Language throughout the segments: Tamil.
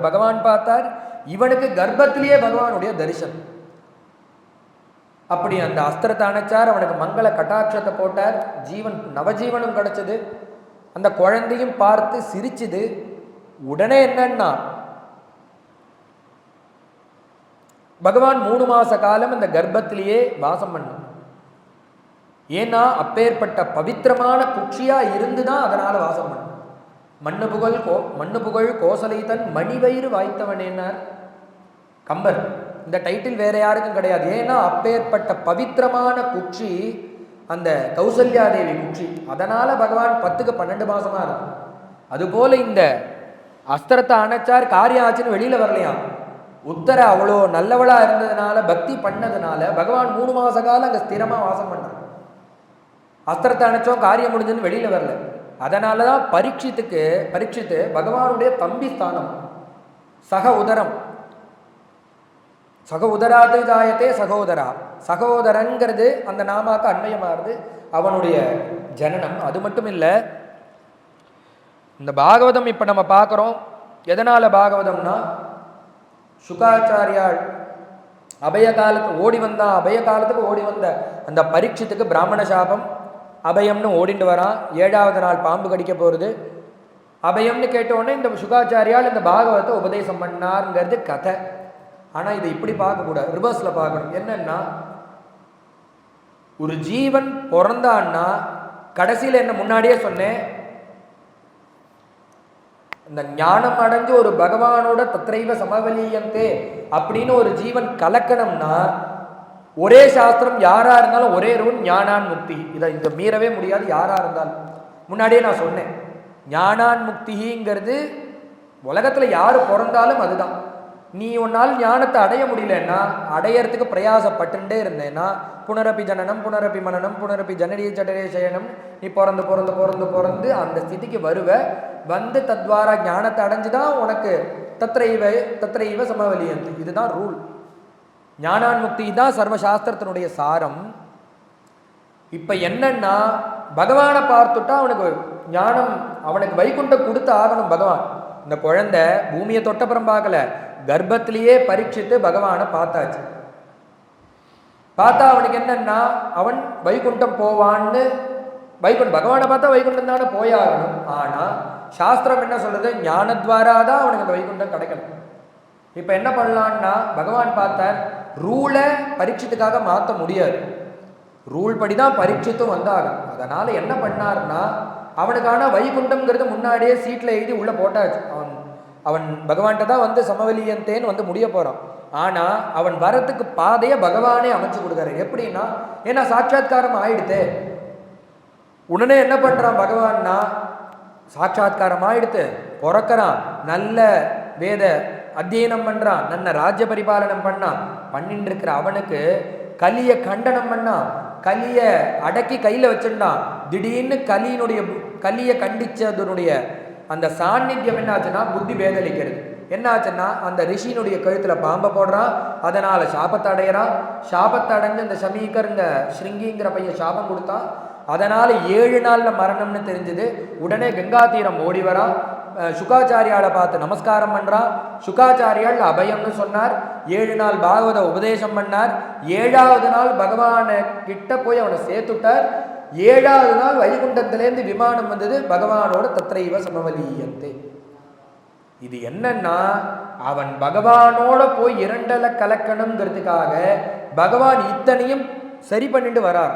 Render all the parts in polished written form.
பகவான் பார்த்தார், இவனுக்கு கர்ப்பத்திலேயே பகவானுடைய தரிசனம். அப்படி அந்த அஸ்திரத்தை அணைச்சார், அவனுக்கு மங்கள கட்டாட்சத்தை போட்டார், ஜீவன் நவஜீவனும் கிடைச்சது. அந்த குழந்தையும் பார்த்து சிரிச்சுது. உடனே என்னன்னா பகவான் 3 மாச காலம் இந்த கர்ப்பத்திலேயே வாசம் பண்ண. ஏன்னா அப்பேற்பட்ட பவித்திரமான குட்சியா இருந்துதான் அதனால வாசம் பண்ண. மண்ணு புகழ் கோசலைத்தன் மணிவயிறு வாய்த்தவன் என்னார் கம்பர். இந்த டைட்டில் வேற யாருக்கும் கிடையாது. ஏன்னா அப்பேற்பட்ட பவித்திரமான குட்சி அந்த கௌசல்யாதேவி குட்சி. அதனால பகவான் 10க்கு 12 மாசமா இருக்கும். அதுபோல இந்த அஸ்திரத்தை அணைச்சார், காரியம் ஆச்சுன்னு வெளியில வரலையாம். உத்தர அவ்வளோ நல்லவளா இருந்ததுனால, பக்தி பண்ணதுனால பகவான் 3 மாச காலம் அங்க ஸ்திரமா வாசம் பண்றார். அஸ்திரத்தை அணைச்சோம், காரியம் முடிஞ்சுன்னு வெளியில வரல. அதனாலதான் பரீட்சித்து பகவானுடைய தம்பி ஸ்தானம், சக உதரம். சக உதராது ஜாயத்தே சகோதரா. சகோதரங்கிறது அந்த நாமாக்கு அன்வயமாகுது, அவனுடைய ஜனனம். அது மட்டும் இல்லை, இந்த பாகவதம் இப்ப நம்ம பார்க்கிறோம். எதனால பாகவதம்னா, சுகாச்சாரியால் அபய காலத்துக்கு ஓடி வந்த அந்த பரீட்சித்துக்கு பிராமண சாபம். அபயம்னு ஓடிண்டு வரான். 7வது நாள் பாம்பு கடிக்க போகிறது. அபயம்னு கேட்டோடனே இந்த சுகாச்சாரியால் இந்த பாகவத்தை உபதேசம் பண்ணாருங்கிறது கதை. ஆனால் இதை இப்படி பார்க்கக்கூடாது, ரிவர்ஸில் பார்க்கணும். என்னன்னா, ஒரு ஜீவன் பிறந்தான்னா கடைசியில் என்ன முன்னாடியே சொன்னேன், இந்த ஞானம் அடைஞ்சு ஒரு பகவானோட தத்ரைவ சமவலியந்தே அப்படின்னு ஒரு ஜீவன் கலக்கணும்னா, ஒரே சாஸ்திரம் யாரா இருந்தாலும் ஒரே ரூல் ஞானான் முக்தி. இதை மீறவே முடியாது யாரா இருந்தாலும். முன்னாடியே நான் சொன்னேன், ஞானான் முக்திங்கிறது உலகத்துல யாரு பிறந்தாலும் அதுதான். நீ உன்னால் ஞானத்தை அடைய முடியலன்னா, அடையறதுக்கு பிரயாசப்பட்டுட்டே இருந்தேன்னா, புனரப்பி ஜனனம் புனரப்பி மனனம் புனரப்பி ஜனரிய ஜடரே சயனம், நீ பிறந்து அந்த ஸ்திதிக்கு வந்து தத்வாரா ஞானத்தை அடைஞ்சுதான் உனக்கு தத்ரைவ சமவலியந்து. இதுதான் ரூல். ஞானான் முக்தி தான் சர்வசாஸ்திரத்தினுடைய சாரம். இப்ப என்னன்னா, பகவானை பார்த்துட்டா அவனுக்கு ஞானம், அவனுக்கு வைகுண்டம் கொடுத்து ஆகணும் பகவான். இந்த குழந்தை பூமியை தொட்டப்புறம் பார்க்கல, கர்ப்பத்திலேயே பரீட்சித்து பகவானை பார்த்தாச்சு. பார்த்தா அவனுக்கு என்னன்னா, அவன் வைகுண்டம் போவான்னு, பகவானை பார்த்தா வைகுண்டம் தானே போயாகணும். ஆனா சாஸ்திரம் என்ன சொல்றது, ஞானத்வாரா தான் அவனுக்கு அந்த வைகுண்டம் கிடைக்கணும். இப்ப என்ன பண்ணலான்னா, பகவான் பார்த்தார், ரூலை பரீட்சத்துக்காக மாற்ற முடியாது, ரூல் படிதான் பரீட்சித்தும் வந்தாகும். அதனால என்ன பண்ணார்னா, அவனுக்கான வைகுண்டம்ங்கிறது முன்னாடியே சீட்ல எழுதி உள்ள போட்டாச்சு. அவன் பகவான்கிட்ட தான் வந்து சமவலியந்தேன்னு வந்து முடிய போறான். ஆனா அவன் வரத்துக்கு பாதையை பகவானே அமைச்சு கொடுக்காரு. எப்படின்னா, ஏன்னா சாட்சாத்காரம் ஆயிடுத்து. உடனே என்ன பண்றான் பகவான்னா, சாட்சாத்காரம் ஆயிடுத்து, பிறக்கிறான், நல்ல வேத அத்தியனம் பண்றான், நல்ல ராஜ்ய பரிபாலனம் பண்ணிட்டு இருக்கிற அவனுக்கு கலிய கண்டனம் பண்ணான், கலிய அடக்கி கையில வச்சிருந்தான். திடீர்னு கலிய கண்டிச்சதனுடைய அந்த சாநித்தியம் என்ன ஆச்சுன்னா, புத்தி பேதளிக்கிறது. என்ன ஆச்சுன்னா, அந்த ரிஷியினுடைய கழுத்துல பாம்பை போடுறான், அதனால சாபத்தை அடையிறான். சாபத்தை அடைஞ்சு இந்த ஷமீகர், இந்த ஸ்ருங்கிங்கிற பையன் சாபம் கொடுத்தான். அதனால 7 நாள்ல மரணம்னு தெரிஞ்சது. உடனே கங்கா தீரம் ஓடி வரான், சுகாச்சாரியாலை பார்த்து நமஸ்காரம் பண்றான். சுகாச்சாரியால் அபயம்னு சொன்னார். 7 நாள் பாகவத உபதேசம் பண்ணார். 7வது நாள் பகவான கிட்ட போய் அவனை சேர்த்துட்டார். 7வது நாள் வைகுண்டத்திலேருந்து விமானம் வந்தது, பகவானோட தத்ரைவ சமவலியந்தே. இது என்னன்னா, அவன் பகவானோட போய் 2 கலக்கணுங்கிறதுக்காக பகவான் இத்தனையும் சரி பண்ணிட்டு வரார்.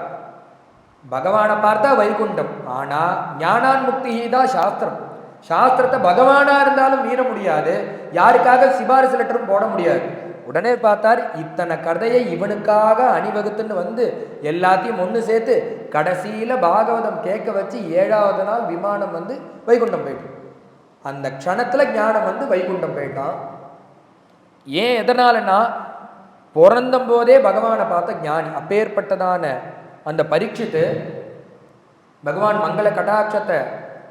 பகவானை பார்த்தா வைகுண்டம். ஆனா ஞானான் முக்தி தான் சாஸ்திரம். சாஸ்திரத்தை பகவானா இருந்தாலும் மீற முடியாது, யாருக்காக சிபாரிசு லெட்டரும் போட முடியாது. உடனே பார்த்தார், இத்தனை கதையை இவனுக்காக அணிவகுத்துன்னு வந்து எல்லாத்தையும் ஒன்று சேர்த்து கடைசியில பாகவதம் கேட்க வச்சு 7வது நாள் விமானம் வந்து வைகுண்டம் போயிட்டான். அந்த க்ஷணத்துல ஞானம் வந்து வைகுண்டம் போயிட்டான். ஏன், எதனாலன்னா, பிறந்த போதே பகவானை பார்த்த ஞானி. அப்பேற்பட்டதான அந்த பரீட்சித்து பகவான் மங்கள கடாட்சத்தை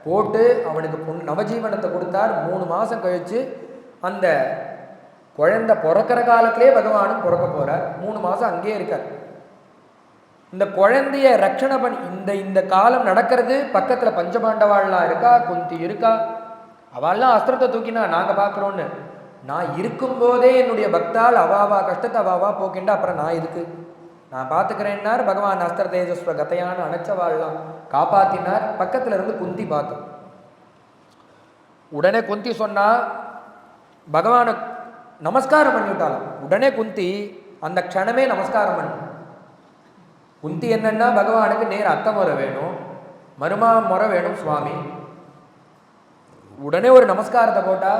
போட்டு அவனுக்கு நவஜீவனத்தை கொடுத்தார். 3 மாசம் கழிச்சு அந்த குழந்தை பிறக்கிற காலத்திலே பகவானும் பிறக்க போறார். 3 மாசம் அங்கேயே இருக்கார். இந்த குழந்தைய ரட்சணை பண்ணி இந்த காலம் நடக்கிறது. பக்கத்துல பஞ்சபாண்டவாள்லாம் இருக்கா, குந்தி இருக்கா, அவள்லாம் அஸ்திரத்தை தூக்கினா நாங்க பாக்குறோன்னு. நான் இருக்கும்போதே என்னுடைய பக்தால் அவாவா கஷ்டத்தை அவாவா போக்கிண்டா அப்புறம் நான் இதுக்கு நான் பார்த்துக்கிறேன்னார். பகவான் அஸ்திர தேஜஸ்வ கதையான அணைச்சவாள்லாம் காப்பாத்தினார். பக்கத்துல இருந்து குந்தி பார்த்தோம். உடனே குந்தி சொன்னா பகவான நமஸ்காரம் பண்ணிவிட்டாலும் உடனே குந்தி அந்த க்ஷணமே நமஸ்காரம் பண்ண. குந்தி என்னன்னா பகவானுக்கு நேர் அத்தை முறை வேணும், மருமா முறை வேணும் சுவாமி. உடனே ஒரு நமஸ்காரத்தை போட்டா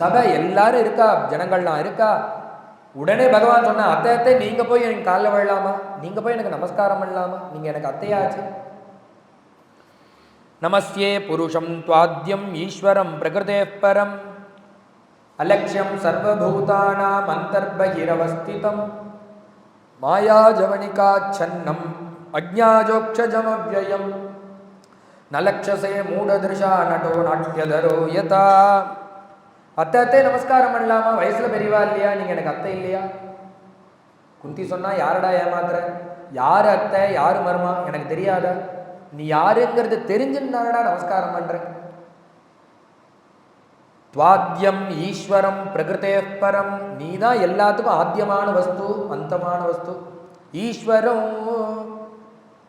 சபை எல்லாரும் இருக்கா, ஜனங்கள்லாம் இருக்கா. உடனே பகவான் சொன்ன அத்தை அத்தை நீங்க போய் எனக்கு காலில் விழலாமா, நீங்க போய் எனக்கு நமஸ்காரம் பண்ணலாமா, நீங்க எனக்கு அத்தையாச்சு. நமஸ்யே புருஷம் துவாத்யம் ஈஸ்வரம் பிரகிருதே பரம் அலக்ஷ்யம் சர்வபூதானாம் அந்தர்பகிரவஸ்திதம் மாயா ஜவனிகாச்சன்னம் அஜ்ஞாஜோக்ஷஜமவ்யயம் நலக்ஷசே மூடதிருஷா நட்டோ நாட்யதரோ யதா. அத்தை அத்தை நமஸ்காரம் பண்ணலாமா, வயசுல பெரியவா இல்லையா, நீங்க எனக்கு அத்தை இல்லையா? குந்தி சொன்னா யாரடா ஏமாத்துற, யாரு அத்தை யாரு மருமா எனக்கு தெரியாத, நீ யாருங்கிறது தெரிஞ்சுன்னாடா நமஸ்காரம் பண்ற. துவாத்யம் ஈஸ்வரம் பிரகிருதே பரம், நீ தான் எல்லாத்துக்கும் ஆத்தியமான வஸ்து அந்தமான வஸ்து. ஈஸ்வரம்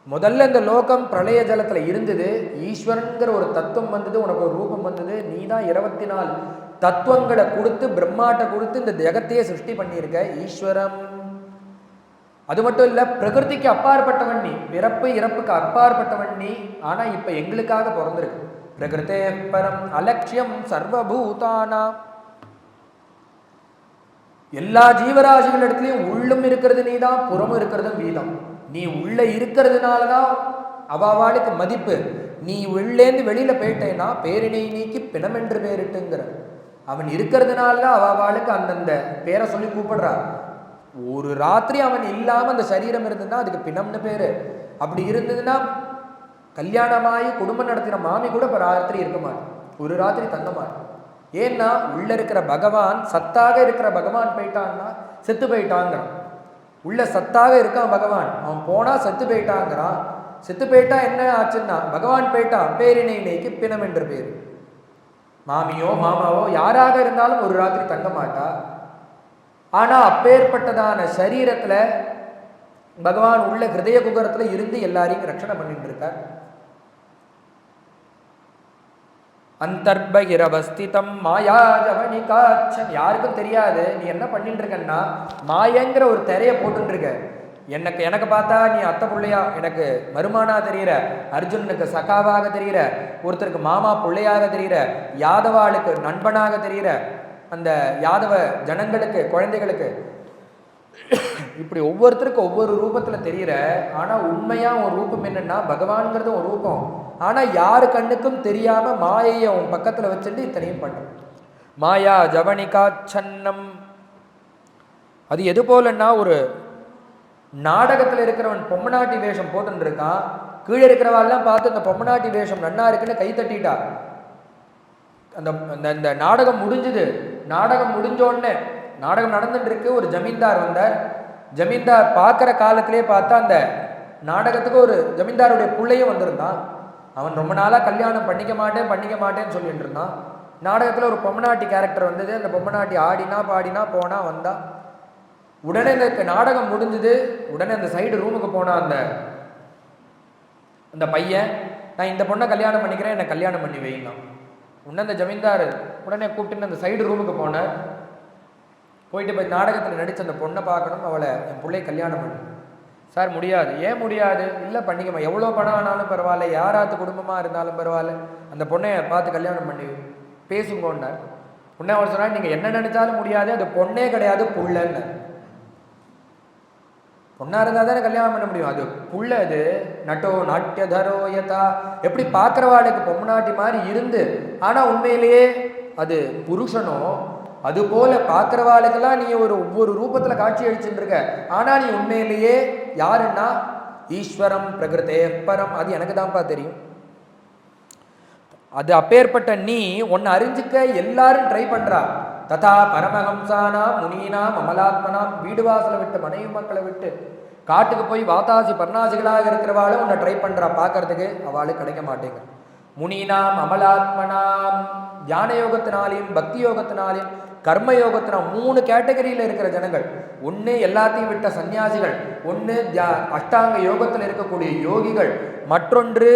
முதல்ல இந்த லோகம் பிரளய ஜலத்துல இருந்தது, ஈஸ்வரன்கிற ஒரு தத்துவம் வந்தது, உனக்கு ஒரு ரூபம் வந்தது. நீ தான் 24 தத்துவங்களை கொடுத்து பிரம்மாட்ட கொடுத்து இந்த ஜெகத்தையே சிருஷ்டி பண்ணியிருக்க ஈஸ்வரம். அது மட்டும் இல்ல, பிரகிருதிக்கு அப்பாற்பட்டவன் நீ, பிறப்பு இறப்புக்கு அப்பாற்பட்டவன் நீ. ஆனா இப்ப எங்களுக்காக பிறந்திருக்கு. பிரகிருதே பரம் அலட்சியம் சர்வபூதானாம், எல்லா ஜீவராசிகள் இடத்துலயும் உள்ளும் இருக்கிறது நீதான், புறமும் இருக்கிறது நீதான். நீ உள்ள இருக்கிறதுனாலதான் அவாவாளுக்கு மதிப்பு. நீ உள்ளேந்து வெளியில போயிட்டேன்னா பேரினை நீக்கி பிணம் என்று பேரிட்டுங்கிற. அவன் இருக்கிறதுனால அவாவாளுக்கு அந்தந்த பேரை சொல்லி கூப்பிடுறா. ஒரு ராத்திரி அவன் இல்லாம அந்த சரீரம் இருந்ததுன்னா அதுக்கு பிணம்னு பேரு. அப்படி இருந்ததுன்னா கல்யாணமாயி குடும்பம் நடத்தின மாமி கூட இப்ப ராத்திரி இருக்க மாட்டான், ஒரு ராத்திரி தங்க மாட்டான். ஏன்னா உள்ள இருக்கிற பகவான், சத்தாக இருக்கிற பகவான் போயிட்டான்னா செத்து போயிட்டாங்கிறான். உள்ள சத்தாக இருக்கான் பகவான், அவன் போனா செத்து போயிட்டாங்கிறான். செத்து போயிட்டா என்ன ஆச்சுன்னா பகவான் போயிட்டான், பேரினை நீக்கி பிணம் என்று பேரு. மாமியோ மாமாவோ யாராக இருந்தாலும் ஒரு ராத்திரி தங்க மாட்டா. ஆனா அப்பேற்பட்டதான சரீரத்துல பகவான் உள்ள ஹிருதய குகரத்துல இருந்து எல்லாரையும் ரட்சணை பண்ணிட்டு இருக்கார். அந்தர்பகிரவஸ்திதம் மாயா ஜவனிகாச்சன், யாருக்கும் தெரியாது நீ என்ன பண்ணிட்டு இருக்கன்னா மாயங்கிற ஒரு திரைய போட்டு இருக்க. எனக்கு பார்த்தா நீ அத்தை பிள்ளையா, எனக்கு மருமானா தெரியுற, அர்ஜுனனுக்கு சகாவாக தெரியுற, ஒருத்தருக்கு மாமா பிள்ளையாக தெரியுற, யாதவாளுக்கு நண்பனாக தெரியுற, அந்த யாதவ ஜனங்களுக்கு குழந்தைகளுக்கு இப்படி ஒவ்வொருத்தருக்கும் ஒவ்வொரு ரூபத்துல தெரியுற. ஆனா உண்மையா ஒரு ரூபம் என்னன்னா பகவான்கிறது ஒரு ரூபம். ஆனா யாரு கண்ணுக்கும் தெரியாம மாயையை உன் பக்கத்துல வச்சுட்டு இத்தனையும் பண்ற. மாயா ஜவனிகாச்சன்னம், அது எது போலன்னா ஒரு நாடகத்துல இருக்கிறவன் பொம்மநாட்டி வேஷம் போட்டு இருக்கான், கீழே இருக்கிறவாள்லாம் பார்த்து அந்த பொம்மநாட்டி வேஷம் நன்னா இருக்குன்னு கை தட்டிட்டா. அந்த நாடகம் முடிஞ்சுது. நாடகம் முடிஞ்சோடனே நாடகம் நடந்துட்டு இருக்கு. ஒரு ஜமீன்தார் வந்தார். ஜமீன்தார் பார்க்குற காலத்திலே பார்த்தா அந்த நாடகத்துக்கு ஒரு ஜமீன்தாருடைய பிள்ளையும் வந்திருந்தான். அவன் ரொம்ப நாளாக கல்யாணம் பண்ணிக்க மாட்டேன்னு சொல்லிட்டு இருந்தான். நாடகத்தில் ஒரு பொம்மநாட்டி கேரக்டர் வந்தது. அந்த பொம்மநாட்டி ஆடினா பாடினா போனா வந்தா. உடனே இந்த நாடகம் முடிஞ்சது. உடனே அந்த சைடு ரூமுக்கு போனா அந்த பையன், நான் இந்த பொண்ணை கல்யாணம் பண்ணிக்கிறேன், என்னை கல்யாணம் பண்ணி வைங்க. உடனே அந்த ஜமீன்தார் உடனே கூப்பிட்டு அந்த சைடு ரூமுக்கு போனார். போயிட்டு போய் நாடகத்தில் நடித்த அந்த பொண்ணை பார்க்கணும், அவளை என் பிள்ளை கல்யாணம் பண்ணி. சார் முடியாது. ஏன் முடியாது? இல்லை பண்ணிக்கமா, எவ்வளோ பணம் ஆனாலும் பரவாயில்ல, யாராத்து குடும்பமாக இருந்தாலும் பரவாயில்ல, அந்த பொண்ணை பார்த்து கல்யாணம் பண்ணி பேசுங்கன்னார். உடனே அவர் சொன்னார், நீங்கள் என்ன நினைச்சாலும் முடியாது, அது பொண்ணே கிடையாது புள்ளன்னு. பொண்ணா இருந்தால் தானே கல்யாணம் பண்ண முடியும், அது புள்ள. அது நட்டோ நாட்டியதரோ யதா, எப்படி பார்க்குறவாளுக்கு பொம்மநாட்டி மாதிரி இருந்து ஆனால் உண்மையிலேயே அது புருஷனோ, அது போல பார்க்குறவாளுக்கெல்லாம் நீ ஒவ்வொரு ரூபத்தில் காட்சி அளிச்சுட்டு இருக்க. ஆனால் நீ உண்மையிலேயே யாருன்னா ஈஸ்வரம் பிரகிருதே பரம். அது எனக்கு தான்ப்பா தெரியும். அது அப்பேற்பட்ட நீ ஒன்னு அறிஞ்சிக்க எல்லாரும் ட்ரை பண்றா. ததா பரமஹம்சானாம் முனீனாம் அமலாத்மனாம், வீடு வாசலை விட்டு மனைவி மக்களை விட்டு காட்டுக்கு போய் வாதாசி பர்ணாசிகளாக இருக்கிறவாளும் உன்னை ட்ரை பண்றா பார்க்கறதுக்கு, அவளுக்கு கிடைக்க மாட்டேங்க. முனினாம் அமலாத்மனாம், தியான யோகத்தினாலையும் பக்தி யோகத்தினாலையும் கர்ம யோகத்தினால் 3 கேட்டகரியில் இருக்கிற ஜனங்கள். ஒன்று எல்லாத்தையும் விட்ட சன்னியாசிகள், ஒன்று அஷ்டாங்க யோகத்தில் இருக்கக்கூடிய யோகிகள், மற்றொன்று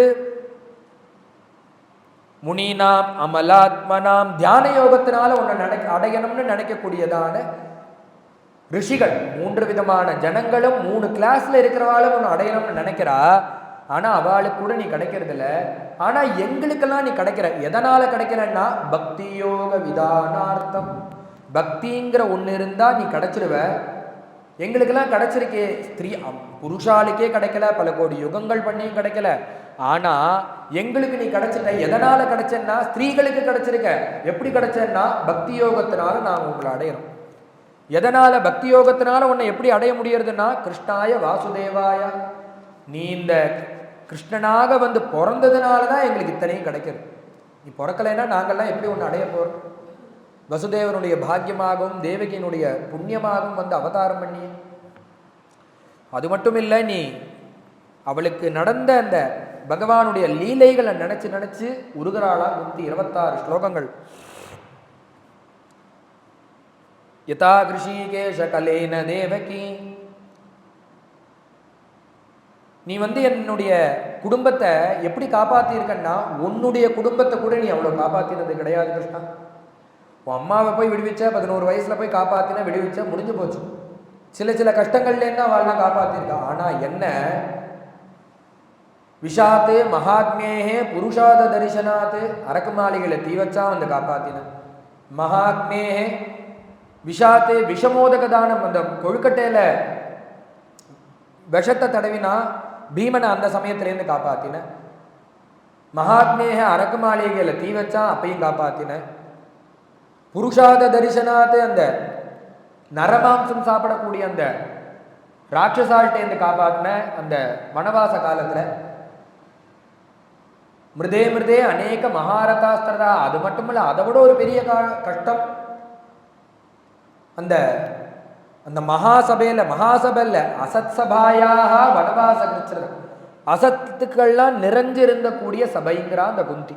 முனினாம் அமலாத்மனாம் தியான யோகத்தினால ஒன்று அடையணும்னு நினைக்கக்கூடியதான ரிஷிகள். 3 விதமான ஜனங்களும் 3 கிளாஸ்ல இருக்கிறவாளும் ஒன்று அடையணும்னு நினைக்கிறா. ஆனா அவளுக்கு கூட நீ கிடைக்கிறது இல்லை. ஆனா எங்களுக்கெல்லாம் நீ கிடைக்கிற. எதனால கிடைக்கிறன்னா பக்தி யோக விதானார்த்தம். பக்திங்கிற ஒன்று இருந்தா நீ கிடைச்சிருவ. எங்களுக்கெல்லாம் கிடைச்சிருக்கே. ஸ்திரீ புருஷாளுக்கே கிடைக்கல, பல கோடி யுகங்கள் பண்ணியும் கிடைக்கல. ஆனா எங்களுக்கு நீ கிடைச்சிட்ட. எதனால கிடைச்சேன்னா ஸ்திரீகளுக்கு கிடைச்சிருக்க. எப்படி கிடைச்சேன்னா பக்தி யோகத்தினால நான் உங்களை அடையணும். எதனால பக்தி யோகத்தினால உன்னை எப்படி அடைய முடியறதுன்னா கிருஷ்ணாய வாசுதேவாய, நீ இந்த கிருஷ்ணனாக வந்து பிறந்ததுனால தான் எங்களுக்கு இத்தனையும் கிடைக்கிறது. நீ பிறக்கலைன்னா நாங்கள்லாம் எப்படி ஒன்று அடைய போறோம்? வசுதேவனுடைய பாக்கியமாகவும் தேவகியினுடைய புண்ணியமாகவும் வந்து அவதாரம் பண்ணி, அது மட்டும் இல்லை, நீ அவளுக்கு நடந்த அந்த பகவானுடைய லீலைகளை நினைச்சு நினைச்சு உருகிறாளா. 126 ஸ்லோகங்கள். யதா கிருஷிகேஷ கலேன தேவகி, நீ வந்து என்னுடைய குடும்பத்தை எப்படி காப்பாத்திருக்கன்னா உன்னுடைய குடும்பத்தை கூட நீ அவ்வளோ காப்பாத்தினது கிடையாது கிருஷ்ணா. உன் அம்மாவை போய் விடுவிச்ச, 11 வயசுல போய் காப்பாத்தின, விடுவிச்ச, முடிஞ்சு போச்சு. சில கஷ்டங்கள்லேருந்து அவள்லாம் காப்பாத்திருக்கா. ஆனா என்ன விஷாத்து மகாத்மேகே புருஷாத தரிசனாத்து, அரக்கு மாளிகளை தீ வச்சா வந்து காப்பாத்தின. மகாத்மேகே விஷாத்து விஷமோதக தானம், அந்த கொழுக்கட்டையில விஷத்தை தடவினா பீமனை அந்த சமயத்திலேருந்து காப்பாத்தின. மகாத்மேக அரக்கு மாளிகையில தீ வச்சா அப்பையும் காப்பாத்தின. புருஷாத தரிசனாத்து, அந்த நரமாம்சம் சாப்பிடக்கூடிய அந்த ராட்சசால்ட்டேந்து காப்பாத்தின. அந்த வனவாச காலத்துல மிருதே மிருதே அநேக மகாரதாஸ்திரதா. அது மட்டுமில்ல, அதை விட ஒரு பெரிய கஷ்டம். அந்த அந்த மகாசபையில் அசத் சபாயாக வனவாச கிருச்சது, அசத்துக்கள்லாம் நிறைஞ்சிருந்த கூடிய சபைங்கிறா அந்த குந்தி.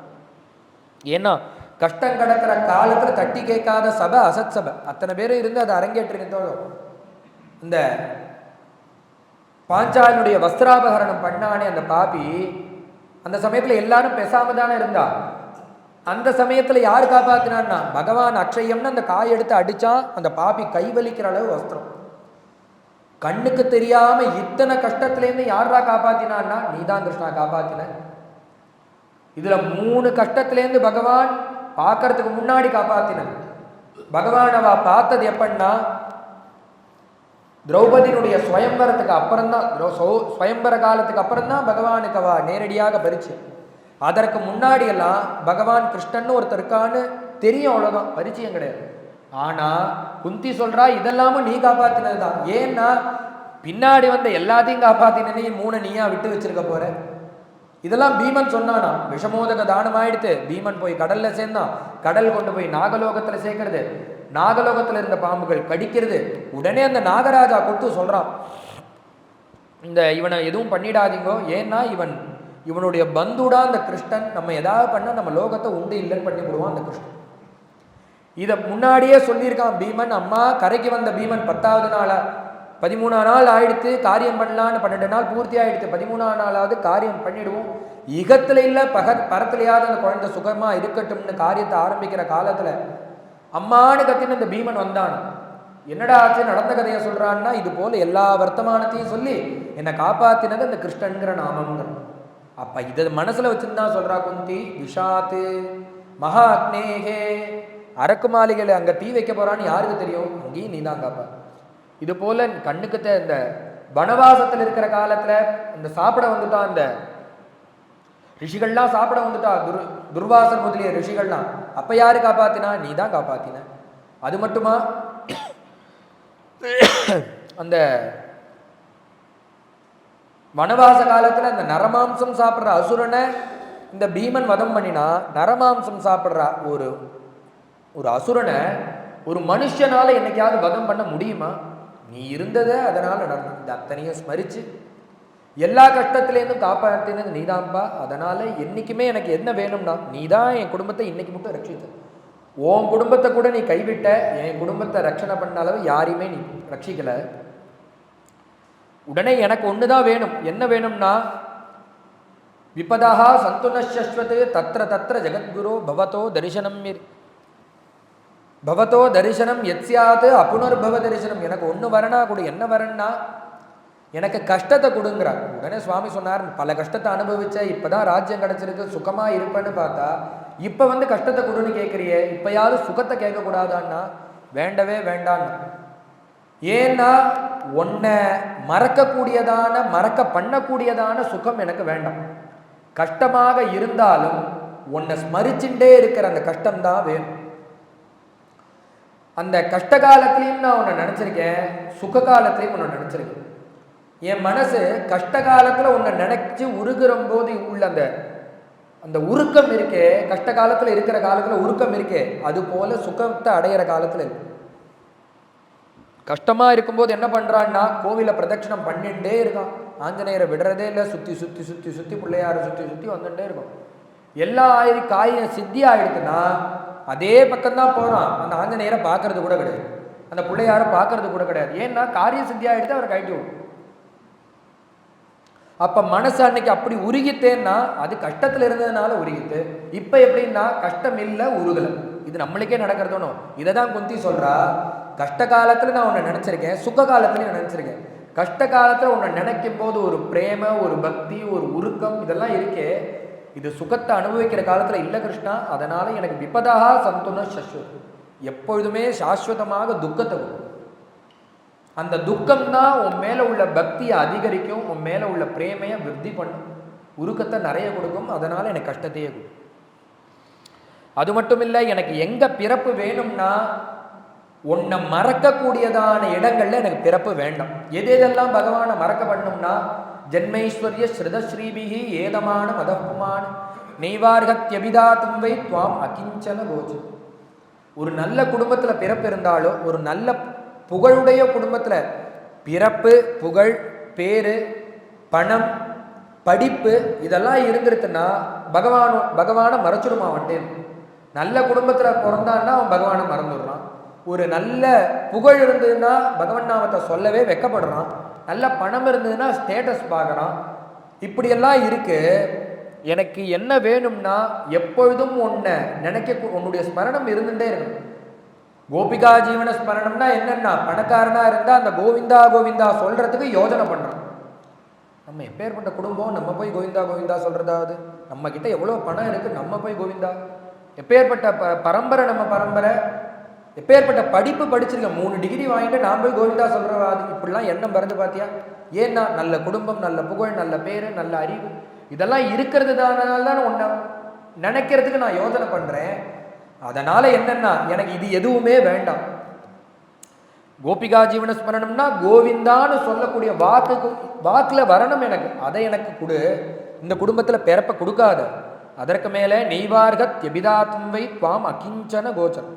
ஏன்னா கஷ்டம் கிடக்கிற காலத்துல தட்டி கேட்காத சபை அசத் சபை. அத்தனை பேரும் இருந்து அதை அரங்கேற்றிருந்தோம். இந்த பாஞ்சாலினுடைய வஸ்திராபகரணம் பண்ணானே அந்த பாபி, அந்த சமயத்துல எல்லாரும் பேசாம தானே இருந்தா. அந்த சமயத்துல யாரு காப்பாத்தினான்னா பகவான். அக்ஷயம்னு அந்த காய் எடுத்து அடிச்சா அந்த பாப்பி கைவலிக்கிற அளவு வஸ்திரம். கண்ணுக்கு தெரியாம இத்தனை கஷ்டத்திலேருந்து யாரா காப்பாத்தினான்னா நீதான் கிருஷ்ணா காப்பாத்தின. இதுல 3 கஷ்டத்திலேருந்து பகவான் பார்க்கறதுக்கு முன்னாடி காப்பாத்தின. பகவான் அவ பார்த்தது எப்படின்னா திரௌபதியினுடைய சுயம்பரத்துக்கு அப்புறம்தான், சுயம்பர காலத்துக்கு அப்புறம்தான் பகவானுக்கு அவ நேரடியாக பரிச்சு. அதற்கு முன்னாடி எல்லாம் பகவான் கிருஷ்ணன் ஒருத்தர் இருக்கான்னு தெரியும், அவ்வளவுதான், பரிச்சயம் கிடையாது. ஆனா குந்தி சொல்றா இதெல்லாமும் நீ காப்பாத்தினதுதான். ஏன்னா பின்னாடி வந்த எல்லாத்தையும் காப்பாத்தினே 3 நீயா விட்டு வச்சிருக்க போற. இதெல்லாம் பீமன் சொன்னானா. விஷமோதக தானம் ஆயிடுத்து. பீமன் போய் கடல்ல சேர்ந்தான். கடல் கொண்டு போய் நாகலோகத்துல சேர்க்கறது. நாகலோகத்துல இருந்த பாம்புகள் கடிக்கிறது. உடனே அந்த நாகராஜா கொடுத்து சொல்றான், இந்த இவனை எதுவும் பண்ணிடாதீங்கோ, ஏன்னா இவனுடைய பந்துடா அந்த கிருஷ்ணன். நம்ம எதாவது பண்ணா நம்ம லோகத்தை உண்டு இல்லைன்னு பண்ணி விடுவான் அந்த கிருஷ்ணன். இதை முன்னாடியே சொல்லியிருக்கான் பீமன். அம்மா கரைக்கு வந்த பீமன் 10வது நாளா 13ஆம் நாள் ஆயிடுத்து, காரியம் பண்ணலான்னு 12 நாள் பூர்த்தி ஆயிடுத்து. 13ஆம் நாளாவது காரியம் பண்ணிடுவோம். இகத்துல இல்ல பரத்திலையாவது அந்த குழந்தை சுகமா இருக்கட்டும்னு காரியத்தை ஆரம்பிக்கிற காலத்துல அம்மானு கத்தின்னு இந்த பீமன் வந்தான். என்னடா ஆச்சு, நடந்த கதையை சொல்றான்னா இது போல எல்லா வர்த்தமானத்தையும் சொல்லி என்னை காப்பாத்தினது அந்த கிருஷ்ணன்கிற நாமங்கிற. அப்ப இதை மனசுல வச்சிருந்தா சொல்றா குந்தி. விஷாத்து மகா அக்னேகே, அரக்கு மாளிகையில அங்க தீ வைக்க போறான்னு யாருக்கு தெரியும்? அங்கேயும் நீ தான் காப்பா. இது போல கண்ணுக்கு இந்த வனவாசத்துல இருக்கிற காலத்துல இந்த சாப்பிட வந்துட்டா, அந்த ரிஷிகள்லாம் சாப்பிட வந்துட்டா, துர்வாசன் முதலிய ரிஷிகள்லாம். அப்ப யாரு காப்பாத்தினா? நீ தான் காப்பாத்தின. அது மட்டுமா, அந்த வனவாச காலத்துல அந்த நரமாம்சம் சாப்பிட்ற அசுரனை இந்த பீமன் வதம் பண்ணினா, நரமாம்சம் சாப்பிட்ற ஒரு அசுரனை ஒரு மனுஷனால என்னைக்காவது வதம் பண்ண முடியுமா? நீ இருந்ததை அதனால நடந்தது. இந்த அத்தனையும் ஸ்மரிச்சு எல்லா கஷ்டத்துலேருந்தும் காப்பாற்றினது நீதான்பா. அதனால என்னைக்குமே எனக்கு என்ன வேணும்னா நீ தான் என் குடும்பத்தை இன்னைக்கு மட்டும் ரட்சித்த. உன் குடும்பத்தை கூட நீ கைவிட்ட, என் குடும்பத்தை ரட்சணை பண்ண அளவு யாரையுமே நீ ரட்சிக்கல. உடனே எனக்கு ஒண்ணுதான் வேணும். என்ன வேணும்னா விபதா சந்துனஸ்வத் தத்திர தத்திர ஜெகத்குரு பவதோ தரிசனம் எத்யாத் அப்புனர்பவ தரிசனம். எனக்கு ஒன்று வரனா கூட. என்ன வரன்னா எனக்கு கஷ்டத்தை கொடுங்கிறார். உடனே சுவாமி சொன்னார், பல கஷ்டத்தை அனுபவிச்ச, இப்பதான் ராஜ்யம் கிடைச்சிருக்கு, சுகமா இருப்பேன்னு பார்த்தா இப்ப வந்து கஷ்டத்தை கொடுன்னு கேட்குறியே, இப்பயாவது சுகத்தை கேட்கக்கூடாதான்னா வேண்டவே வேண்டான்னு. ஏன்னா உன்னை மறக்கக்கூடியதான மறக்க பண்ணக்கூடியதான சுகம் எனக்கு வேண்டாம். கஷ்டமாக இருந்தாலும் உன்னை ஸ்மரிச்சுட்டே இருக்கிற அந்த கஷ்டம்தான் வேணும். அந்த கஷ்ட காலத்திலையும் நான் உன்னை நினச்சிருக்கேன், சுக காலத்திலையும் உன்னை நினச்சிருக்கேன். என் மனசு கஷ்ட காலத்தில் உன்னை நினைச்சு உருகிற போது உள்ள அந்த அந்த உருக்கம் இருக்கே, கஷ்ட காலத்தில் இருக்கிற காலத்தில் உருக்கம் இருக்கே, அது போல சுகத்தை அடையிற காலத்தில் இருக்கு. கஷ்டமா இருக்கும்போது என்ன பண்றான்னா கோவிலை பிரதட்சணம் பண்ணிட்டே இருக்கான். ஆஞ்சநேயரை விடுறதே இல்லை. சுத்தி சுத்தி சுத்தி சுத்தி பிள்ளையார சுத்தி சுத்தி வந்துட்டே இருக்கும். எல்லா காரியம் சித்தி ஆயிடுச்சுன்னா அதே பக்கம்தான் போறான். அந்த ஆஞ்சநேயரை பார்க்கறது கூட கிடையாது, அந்த பிள்ளையார பார்க்கறது கூட கிடையாது. ஏன்னா காரியம் சித்தி ஆயிடுத்து, அவர் கழட்டி விடும். அப்ப மனசு அன்னைக்கு அப்படி உருகித்தேன்னா அது கஷ்டத்துல இருந்ததுனால உருகித்து. இப்ப எப்படின்னா கஷ்டம் இல்லை, உருகலை. இது நம்மளுக்கே நடக்கிறதோனோ. இதை தான் குந்தி சொல்றா, கஷ்ட காலத்துல நான் உன்னை நினைச்சிருக்கேன், சுக காலத்துலயும் நான் நினைச்சிருக்கேன். கஷ்ட காலத்துல உன்னை நினைக்கும் போது ஒரு பிரேம, ஒரு பக்தி, ஒரு உருக்கம் இதெல்லாம் இருக்கே, இது சுகத்தை அனுபவிக்கிற காலத்துல இல்லை கிருஷ்ணா. அதனால எனக்கு விபதா சந்துன சஸ்வத், எப்பொழுதுமே சாஸ்வதமாக துக்கத்தை கொடுக்கும். அந்த துக்கம் தான் உன் மேல உள்ள பக்தியை அதிகரிக்கும், உன் மேல உள்ள பிரேமையை விருத்தி பண்ணும், உருக்கத்தை நிறைய கொடுக்கும். அதனால எனக்கு கஷ்டத்தையே கொடுக்கும். அது மட்டும் இல்லை, எனக்கு எங்க பிறப்பு வேணும்னா உன்னை மறக்கக்கூடியதான இடங்கள்ல எனக்கு பிறப்பு வேண்டாம். எது எதெல்லாம் பகவானை மறக்க பண்ணும்னா ஜென்மைஸ்வரிய ஸ்ருதஸ்ரீபிகி ஏதமான மதப்புமான் நெய்வார்கத்யபிதாத்தும் வை துவாம் அகிஞ்சன கோச்சு. ஒரு நல்ல குடும்பத்துல பிறப்பு இருந்தாலோ, ஒரு நல்ல புகழுடைய குடும்பத்துல பிறப்பு, புகழ், பேரு, பணம், படிப்பு இதெல்லாம் இருந்துருக்குன்னா பகவானை மறைச்சிடுமா வந்துட்டேன். நல்ல குடும்பத்துல பிறந்தான்னா அவன் பகவானை மறந்துடுறான். ஒரு நல்ல புகழ் இருந்ததுன்னா பகவன் நாமத்தை சொல்லவே வெக்கப்படுறான். நல்ல பணம் இருந்ததுன்னா ஸ்டேட்டஸ் பார்க்குறான். இப்படியெல்லாம் இருக்கு. எனக்கு என்ன வேணும்னா எப்பொழுதும் உன்னை நினைக்க, உன்னுடைய ஸ்மரணம் இருந்துட்டே இருக்கணும். கோபிகா ஜீவன ஸ்மரணம்னா என்னன்னா, பணக்காரனா இருந்தா அந்த கோவிந்தா கோவிந்தா சொல்றதுக்கு யோஜனை பண்றான். நம்ம எப்பேற்பட்ட குடும்பம், நம்ம போய் கோவிந்தா கோவிந்தா சொல்றதாவது? நம்ம கிட்ட எவ்வளவு பணம் இருக்கு, நம்ம போய் கோவிந்தா? எப்பேற்பட்ட பரம்பரை, நம்ம பரம்பரை எப்பேற்பட்ட படிப்பு படிச்சிருக்கேன், 3 டிகிரி வாங்கிட்டு நான் போய் கோவிந்தா சொல்றவாது? இப்படிலாம் எண்ணம் பிறந்து பார்த்தியா? ஏன்னா நல்ல குடும்பம், நல்ல புகழ், நல்ல பேரு, நல்ல அறிவு இதெல்லாம் இருக்கிறது தானால்தான் உன்னை நினைக்கிறதுக்கு நான் யோசனை பண்றேன். அதனால என்னன்னா எனக்கு இது எதுவுமே வேண்டாம். கோபிகா ஜீவன ஸ்மரணம்னா கோவிந்தான்னு சொல்லக்கூடிய வாக்குல வரணும் எனக்கு. அதை எனக்கு கொடு. இந்த குடும்பத்துல பிறப்ப கொடுக்காத. அதற்கு மேல நெய்வார்கத் எபிதாத்தும் வை துவாம் அகிஞ்சன கோச்சரம்.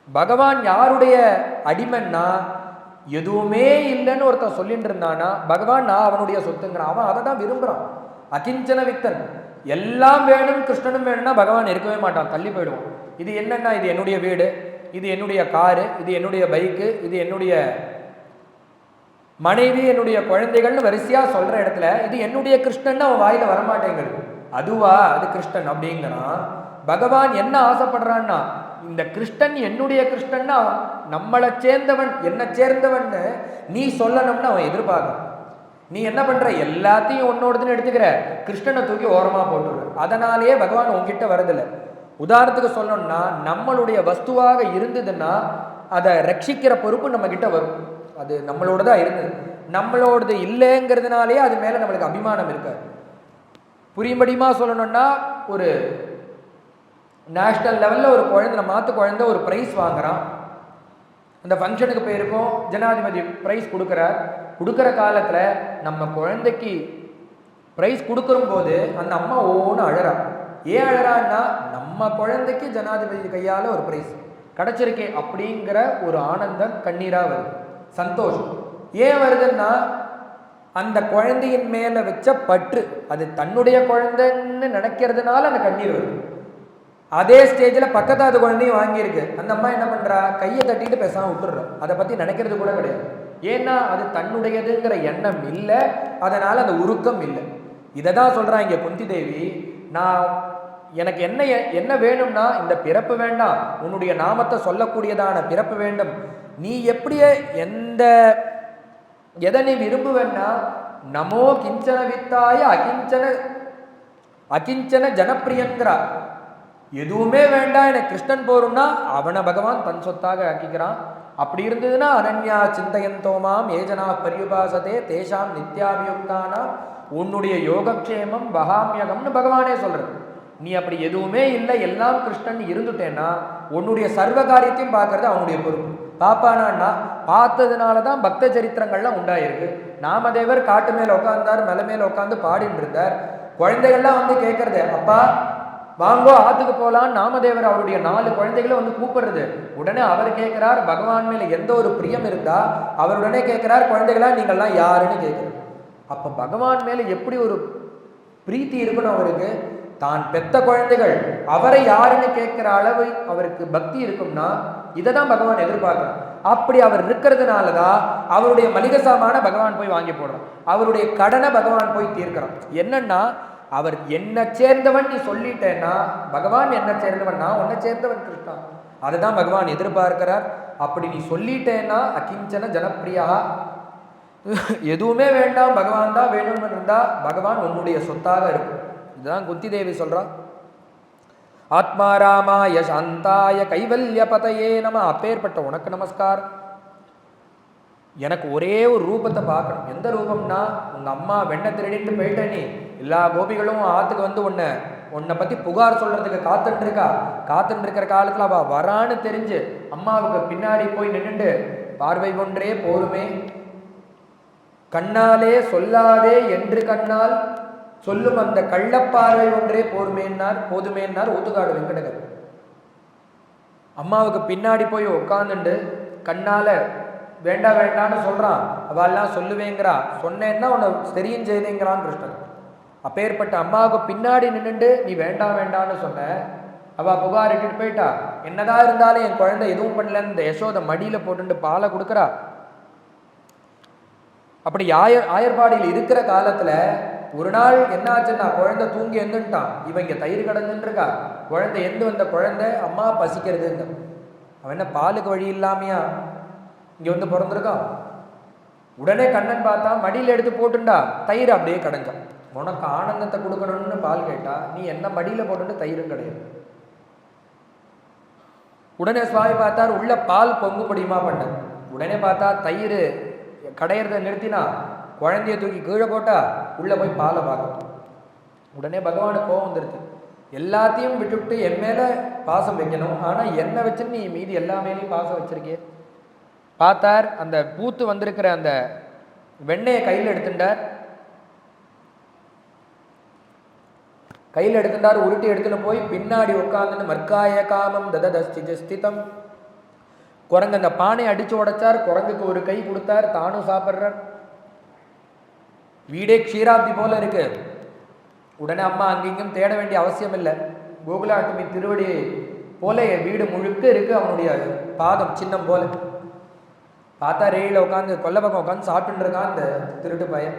பகவான் யாருடைய அடிமைன்னா, எதுவுமே இல்லைன்னு ஒருத்தன் சொல்லிட்டு இருந்தானா பகவான் நான் அவனுடைய சொத்துங்கிறான். அவன் அதை தான் விரும்புறான். அகிஞ்சன வித்தன், எல்லாம் வேணும் கிருஷ்ணனும் வேணும்னா பகவான் இருக்கவே மாட்டான், தள்ளி போயிடுவான். இது என்னன்னா, இது என்னுடைய வீடு, இது என்னுடைய காரு, இது என்னுடைய பைக்கு, இது என்னுடைய மனைவி, என்னுடைய குழந்தைகள்னு வரிசையா சொல்ற இடத்துல இது என்னுடைய கிருஷ்ணன் அவன் வாயில வரமாட்டேங்கிறது. அதுவா அது கிருஷ்ணன் அப்படிங்கிறான். பகவான் என்ன ஆசைப்படுறான்னா, இந்த கிருஷ்ணன் என்னுடைய கிருஷ்ணன், அவன் நம்மளை சேர்ந்தவன், என்ன சேர்ந்தவன் நீ சொல்லணும்னு அவன் எதிர்பார்க்க. நீ என்ன பண்ற, எல்லாத்தையும் ஒன்னோடதுன்னு எடுத்துக்கிற, கிருஷ்ணனை தூக்கி ஓரமா போட்டுற. அதனாலேயே பகவான் உன்கிட்ட வரதில்லை. உதாரணத்துக்கு சொல்லணும்னா, நம்மளுடைய வஸ்துவாக இருந்ததுன்னா அதை ரட்சிக்கிற பொறுப்பு நம்ம கிட்ட வரும். அது நம்மளோடதான் இருந்தது. நம்மளோடது இல்லைங்கிறதுனாலே அது மேல நம்மளுக்கு அபிமானம் இருக்காது. புரியும்படியுமா சொல்லணும்னா, ஒரு நேஷ்னல் லெவலில் ஒரு குழந்தை, மாத்து குழந்தை ஒரு ப்ரைஸ் வாங்குறான். அந்த ஃபங்க்ஷனுக்கு போயிருக்கோம், ஜனாதிபதி ப்ரைஸ் கொடுக்குறார். கொடுக்குற காலத்தில் நம்ம குழந்தைக்கு ப்ரைஸ் கொடுக்குற போது அந்த அம்மா ஒவ்வொன்று அழறா. ஏன் அழறான்னா, நம்ம குழந்தைக்கு ஜனாதிபதி கையால் ஒரு ப்ரைஸ் கிடச்சிருக்கே அப்படிங்கிற ஒரு ஆனந்தம் கண்ணீராக வருது, சந்தோஷம். ஏன் வருதுன்னா, அந்த குழந்தையின் மேல வச்ச பற்று, அது தன்னுடைய குழந்தைன்னு நினைக்கிறதுனால அந்த கண்ணீர் வருது. அதே ஸ்டேஜில் பக்கத்தாது குழந்தையும் வாங்கியிருக்கு, அந்த அம்மா என்ன பண்றா, கையை தட்டிட்டு பேசாம விட்டுடுறோம், அதை பத்தி நினைக்கிறது கூட கிடையாது. ஏன்னா அது தன்னுடையதுங்கிற எண்ணம் இல்லை, அதனால அந்த உருக்கம் இல்லை. இதை தான் சொல்றான் இங்க குந்தி தேவி, நான் எனக்கு என்ன வேணும்னா இந்த பிறப்பு வேண்டாம், உன்னுடைய நாமத்தை சொல்லக்கூடியதான பிறப்பு வேண்டும். நீ எப்படியே எதை நீ விரும்புவேன்னா, நமோ கிஞ்சன வித்தாய அகிஞ்சன ஜனப்பிரியங்கிறா. எதுவுமே வேண்டாம் எனக்கு கிருஷ்ணன் போரும்னா அவனை பகவான் தன் சொத்தாக ஆக்கிக்கிறான். அப்படி இருந்ததுன்னா அனன்யா சிந்தையந்தோமாம் ஏஜனா பரியுபாசதே தேஷாம் நித்யாபியுக்தானா உன்னுடைய யோகக்ஷேமம் வகாமியகம்னு பகவானே சொல்றது. நீ அப்படி எதுவுமே இல்லை, எல்லாம் கிருஷ்ணன் இருந்துட்டேன்னா உன்னுடைய சர்வ காரியத்தையும் பார்க்கறது அவனுடைய பொறுப்பு. பாப்பானா பார்த்ததுனால தான் பக்த சரித்திரங்கள்லாம் உண்டாயிருக்கு. நாமதேவர் காட்டு மேல உட்காந்தார், மலை மேல உட்காந்து பாடிட்டு இருந்தார். குழந்தைகள்லாம் வந்து கேட்கறது, அப்பா வாங்கோ ஆத்துக்கு போகலான்னு நாமதேவர் அவருடைய 4 குழந்தைகளை வந்து கூப்பிடுறது. உடனே அவர் கேட்கிறார், பகவான் மேல எந்த ஒரு பிரியம் இருந்தா அவர் உடனே கேட்கிறார், குழந்தைகளா நீங்கள்லாம் யாருன்னு கேட்கிறார். அப்ப பகவான் மேல எப்படி ஒரு பிரீத்தி இருக்கணும் அவருக்கு, தான் பெத்த குழந்தைகள் அவரை யாருன்னு கேட்கிற அளவு அவருக்கு பக்தி இருக்கும்னா இதை தான் பகவான் எதிர்பார்க்கிறார். அப்படி அவர் இருக்கிறதுனாலதான் அவருடைய மளிகை சாமான பகவான் போய் வாங்கி போடுறான், அவருடைய கடனை பகவான் போய் தீர்க்கிறான். என்னன்னா அவர் என்ன சேர்ந்தவன் நீ சொல்லிட்டேன்னா பகவான் என்ன சேர்ந்தவன், நான் உன்னை சேர்ந்தவன் கிருஷ்ணா, அதுதான் பகவான் எதிர்பார்க்கிறார். அப்படி நீ சொல்லிட்டேன்னா அகிஞ்சன ஜனப்பிரியா, எதுவுமே வேண்டாம் பகவான் தான் வேணும்னு இருந்தா பகவான் உன்னுடைய சொத்தாக இருக்கும். இதுதான் குந்தி தேவி சொல்றா. ஆத்மாராமாய சாந்தாய கைவல்ய பதையே நம. அப்பேற்பட்ட உனக்கு நமஸ்கார். எனக்கு ஒரே ஒரு ரூபத்தை பார்க்கணும். எந்த ரூபம்னா, உங்க அம்மா வெண்ணை திருடிட்டு போயிட்ட, நீ எல்லா கோபிகளும் ஆத்துக்கு வந்து உன்னை பத்தி புகார் சொல்றதுக்கு காத்துட்டு இருக்கிற காலத்துல அவ வரான்னு தெரிஞ்சு அம்மாவுக்கு பின்னாடி போய் நின்றுட்டு பார்வை ஒன்றே போருமே, கண்ணாலே சொல்லாதே என்று கண்ணால் சொல்லும் அந்த கள்ளப்பார்வை ஒன்றே போதுமேன்னார் ஊத்துக்காடு வெங்கடகர். அம்மாவுக்கு பின்னாடி போய் உட்காந்துண்டு கண்ணால வேண்டான்னு சொல்றான், அவெல்லாம் சொல்லுவேங்கிறா, சொன்னேன்னா உன்னை தெரியும் செய்தேங்கிறான் கிருஷ்ணன். அப்பேற்பட்ட அம்மாவுக்கு பின்னாடி நின்றுண்டு நீ வேண்டான்னு சொன்ன, அவ புகார் இட்டுட்டு போயிட்டா. என்னதான் இருந்தாலும் என் குழந்தை எதுவும் பண்ணலன்னு இந்த யசோதை மடியில போட்டு பாலை கொடுக்குறா. அப்படி ஆயர்பாடியில் இருக்கிற காலத்துல ஒரு நாள் என்ன ஆச்சுன்னா, குழந்தை தூங்கி எந்துட்டான், இவன் இங்க தயிர் கடந்துட்டு இருக்கா. குழந்தை எந்து வந்த குழந்தை அம்மா பசிக்கிறதுங்க, அவன் என்ன பாலுக்கு வழி இல்லாமையா இங்க வந்து பிறந்திருக்கான். உடனே கண்ணன் பார்த்தா மடியில எடுத்து போட்டுண்டா, தயிர் அப்படியே கடைஞ்சான். உனக்கு ஆனந்தத்தை கொடுக்கணும்னு பால் கேட்டா, நீ என்ன மடியில போட்டு தயிரும் கிடையாது. உடனே சுவாமி பார்த்தார், உள்ள பால் பொங்கு படியுமா பண்ண. உடனே பார்த்தா தயிர் கடையிறத நிறுத்தினா, குழந்தைய தூக்கி கீழே போட்டா உள்ள போய் பாலை பார்க்கணும். உடனே பகவானுக்கு கோபம் வந்துருது, எல்லாத்தையும் விட்டுவிட்டு என் மேல பாசம் வைக்கணும், ஆனா என்ன வச்சு நீ மீதி எல்லா மேலேயும் பாசம் வச்சிருக்கே. பார்த்தார், அந்த பூத்து வந்திருக்கிற அந்த வெண்ணையை கையில் எடுத்துட்டார், உருட்டி எடுத்துன்னு போய் பின்னாடி உட்காந்துன்னு மர்க்காய காமம் தததஸ்திதம், குரங்கு அந்த பானை அடிச்சு உடைச்சார், குரங்குக்கு ஒரு கை கொடுத்தார், தானும் சாப்பிட்றார். வீடே க்ஷீராப்தி போல இருக்கு. உடனே அம்மா அங்கிங்கும் தேட வேண்டிய அவசியம் இல்லை, கோகுலாஷ்டமி திருவடி போல வீடு முழுக்க இருக்கு, அவனுடைய பாதம் சின்னம் போல. பார்த்தா ரேயில உட்காந்து கொல்ல பக்கம் உட்காந்து சாப்பிட்டு இருக்கான் அந்த திருட்டு பையன்.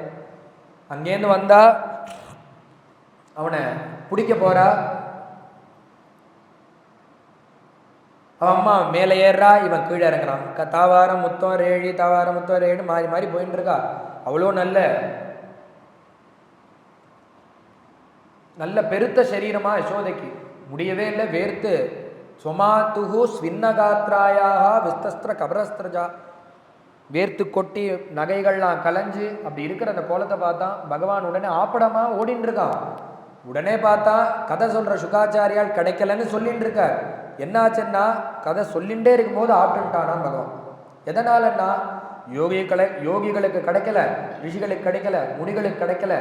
அங்கேருந்து வந்தா அவனை பிடிக்க போறா. அவன் அம்மா மேலே ஏறா, இவன் கீழே இறங்குறான். தாவாரம் முத்தம் ரேழி தாவாரம் முத்தம் ரேழின்னு மாறி மாறி போயிட்டு இருக்கா. அவ்வளோ நல்ல பெருத்த சரீரமா யசோதைக்கு முடியவே இல்லை, வேர்த்து சொமாத்துகு ஸ்வின்னகாத்ராயாக விஸ்தஸ்திர கபரஸ்திரஜா, வேர்த்து கொட்டி நகைகள்லாம் கலைஞ்சு அப்படி இருக்கிற அந்த கோலத்தை பார்த்தான் பகவான். உடனே ஆப்படமா ஓடின்னு இருக்கான். உடனே பார்த்தா கதை சொல்ற சுகாச்சாரியால் கிடைக்கலன்னு சொல்லிட்டு இருக்கார். என்னாச்சுன்னா, கதை சொல்லிகிட்டே இருக்கும்போது ஆப்பிட்டானா பகவான். எதனாலன்னா, யோகிகளுக்கு கிடைக்கல, ரிஷிகளுக்கு கிடைக்கல, முனிகளுக்கு கிடைக்கல,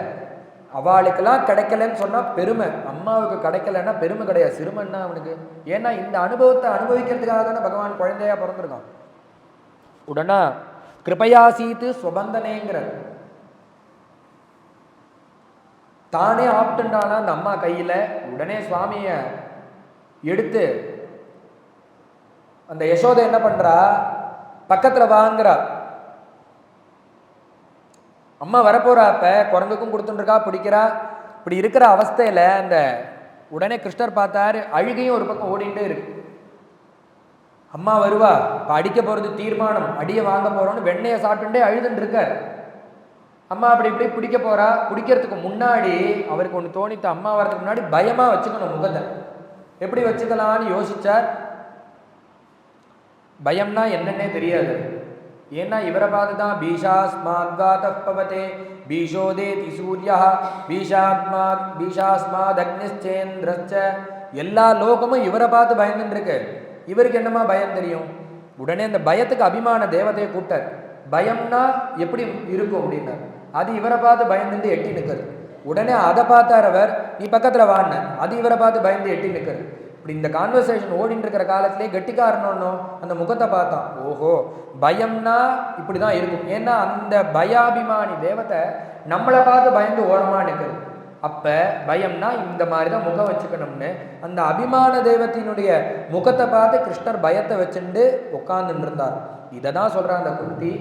அவளுக்கெல்லாம் கிடைக்கலன்னு சொன்னா பெருமை. அம்மாவுக்கு கிடைக்கலன்னா பெருமை கிடையாது, சிறுமைன்னா அவனுக்கு. ஏன்னா இந்த அனுபவத்தை அனுபவிக்கிறதுக்காக தானே பகவான் குழந்தையா பிறந்திருக்கான். உடனே கிருபையாசீத்து ஸ்வபந்தனேங்கிற தானே ஆப்டுன்றானா அந்த அம்மா கையில். உடனே சுவாமியை எடுத்து அந்த யசோதை என்ன பண்றா, பக்கத்தில் வாங்குறா. அம்மா வரப்போறா, அப்ப குரங்குக்கும் கொடுத்துருக்கா, பிடிக்கிறா. இப்படி இருக்கிற அவஸ்தையில அந்த உடனே கிருஷ்ணர் பார்த்தாரு, அழுகையும் ஒரு பக்கம் ஓடிட்டே இருக்கு. அம்மா வருவா, இப்போ அடிக்க போறது தீர்மானம், அடியை வாங்க போறோம்னு வெண்ணையை சாப்பிட்டுட்டே அழுதுன்னு இருக்கார். அம்மா அப்படி இப்படி பிடிக்க போறா. பிடிக்கிறதுக்கு முன்னாடி அவருக்கு ஒன்று தோணித்து, அம்மா வர்றதுக்கு முன்னாடி பயமா வச்சுக்கணும் முகத்தை. எப்படி வச்சுக்கலான்னு யோசிச்சார். பயம்னா என்னன்னே தெரியாது. ஏன்னா இவரை பார்த்து தான் பீஷாஸ்மாத்வாதப்பவதே பீஷோதேதி சூர்யா பீஷாஸ்மாத் அக்னிச்சேந்திரச்ச, எல்லா லோகமும் இவரை பார்த்து பயந்துட்டு இருக்கு. இவருக்கு என்னமா பயம் தெரியும்? உடனே அந்த பயத்துக்கு அபிமான தேவதையை கூப்பிட்டார். பயம்னா எப்படி இருக்கும் அப்படின்னார். அது இவரை பார்த்து பயந்துட்டு எட்டி நிற்கிறது. உடனே அதை பார்த்தார் அவர், நீ பக்கத்தில் வாண்ண. அது இவரை பார்த்து பயந்து எட்டி நிற்கிறது. இப்படி இந்த கான்வர்சேஷன் ஓடிட்டு இருக்கிற காலத்திலே கெட்டிக்காரனோ அந்த முகத்தை பார்த்தான். ஓஹோ, பயம்னா இப்படி தான் இருக்கும். ஏன்னா அந்த பயாபிமானி தேவத்தை நம்மளை பார்த்து பயந்து ஓரமா நிற்கிறது. அப்ப பயம்னா இந்த மாதிரி தான் முகம் வச்சுக்கணும்னு அந்த அபிமான தேவத்தினுடைய முகத்தை பார்த்து கிருஷ்ணர் பயத்தை வச்சுட்டு உட்கார்ந்துட்டு இருந்தார். இதை தான் சொல்றான் அந்த குந்தி.